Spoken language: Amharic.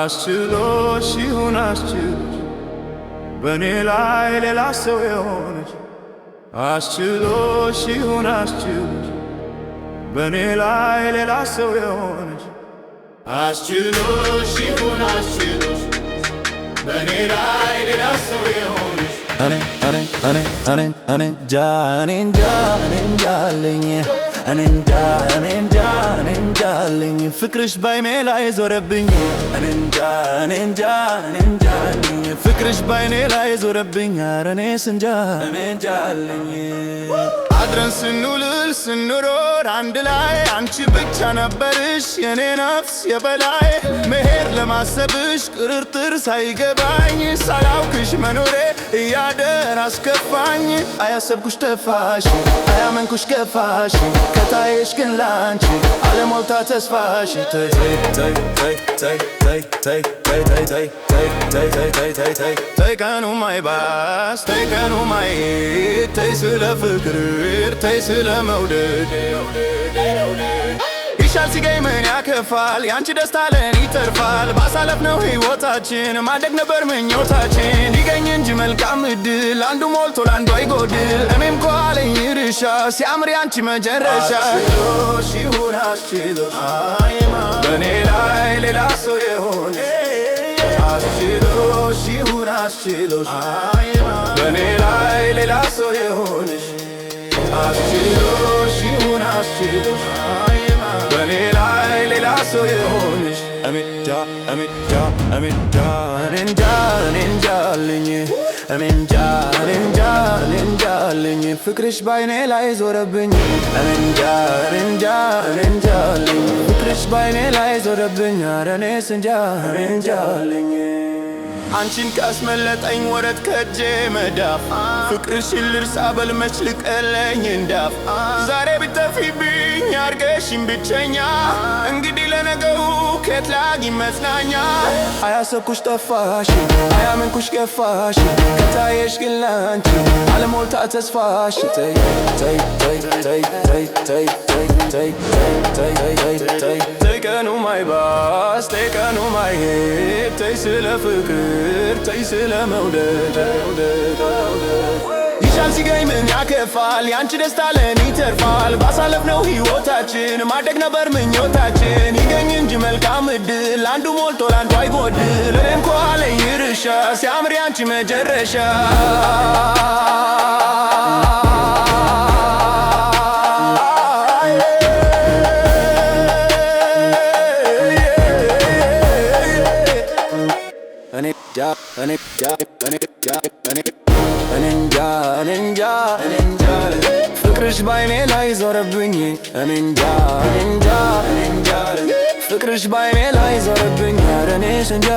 አስችሎሽ ይሁን አስችሎሽ በኔ ላይ ሌላ ሰው የሆነሽ አስችሎሽ ይሁን አስችሎሽ በኔ ላይ ሌላ ሰው የሆነሽ አስችሎሽ ይሁን አስችሎሽ በኔ ላይ ሌላ ሰው የሆነሽ እኔ እንጃ አለኝ ፍቅርሽ ባይኔ ላይ ዞረብኝ እኔ እንጃ አለኝ ፍቅርሽ ባይኔ ላይ ዞረብኝ ኧረ እኔስ እንጃ አለኝ አድረን ስንውል ስንኖር አንድ ላይ አንቺ ብቻ ነበርሽ የኔ ነፍስ የበላይ መሄድ ለማሰብሽ ቅርጥር ሳይገባኝ ሳላውቅሽ መኖሬ እያደር አስከፋኝ አያሰብኩሽ ጠፋሽ አያመንኩሽ ገፋሽ ከታየሽ ግን ላንቺ አለሞልታ ተስፋሽ ተይ ቀኑ ማይባስ ተይ ቀኑ ማይሄድ ተይ ስለ ፍቅር ተይ ስለ መውደድ ይሻል ሲገኝ ምን ያከፋል ያንቺ ደስታ ለኔ ይተርፋል ባሳለፍነው ሕይወታችን ማደግ ነበር ምኞታችን ይገኝ እንጂ መልካም እድል አንዱ ሞልቶ ለአንዱ አይጎድል እኔም ከኋለኝ ይርሻ ሲያምር ያንቺ መጨረሻ አስችሎሽ ይሁን አስችሎሽ በኔ ላይ ሌላ ሰው የሆነ አስችሎሽ ይሁን አስችሎሽ በኔ ላይ ሌላ ሰው የሆነሽ አስችሎሽ ይሁን አስችሎሽ በኔ ላይ ሌላ ሰው የሆነሽ እንጃ አለኝ ፍቅርሽ ባይኔ ላይ ዞረብኝ እንጃ አለኝ ፍቅርሽ ባይኔ ላይ ዞረብኝ ኧረ እኔስ እንጃ አለኝ አንቺን ካስመለጠኝ ወረት ከጄ መዳፍ ፍቅርሽን ልርሳ በልመች ልቀለኝ እንዳፍ ዛሬ ብትጠፊብኝ አርገሽኝ ብቸኛ እንግዲህ ለነገሩ ከየት ላግኝ መጽናኛ አያሰብኩሽ ጠፋሽ አያመንኩሽ ገፋሽ ከታየሽ ግን ላንቺ አለሞልታ ተስፋሽ ተይ ቀኑ ማይባስ ተይ ቀኑ ማይሄድ ተይ ስለ ፍቅር ተይ ስለ መውደድ ይሻል ሲገኝ ምን ያከፋል ያንቺ ደስታ ለኔ ይተርፋል ባሳለፍነው ሕይወታችን ማደግ ነበር ምኞታችን ይገኝ እንጂ መልካም እድል አንዱ ሞልቶ ለአንዱ አይጎድል እኔም ከኋለኝ ይርሻ ሲያምር ያንቺ መጨረሻ እኔ እንጃ ፍቅርሽ ባይኔ ላይ ዞረብኝ እኔ እንጃ ፍቅርሽ ባይኔ ላይ ዞረብኝ ኧረ እኔስ እንጃ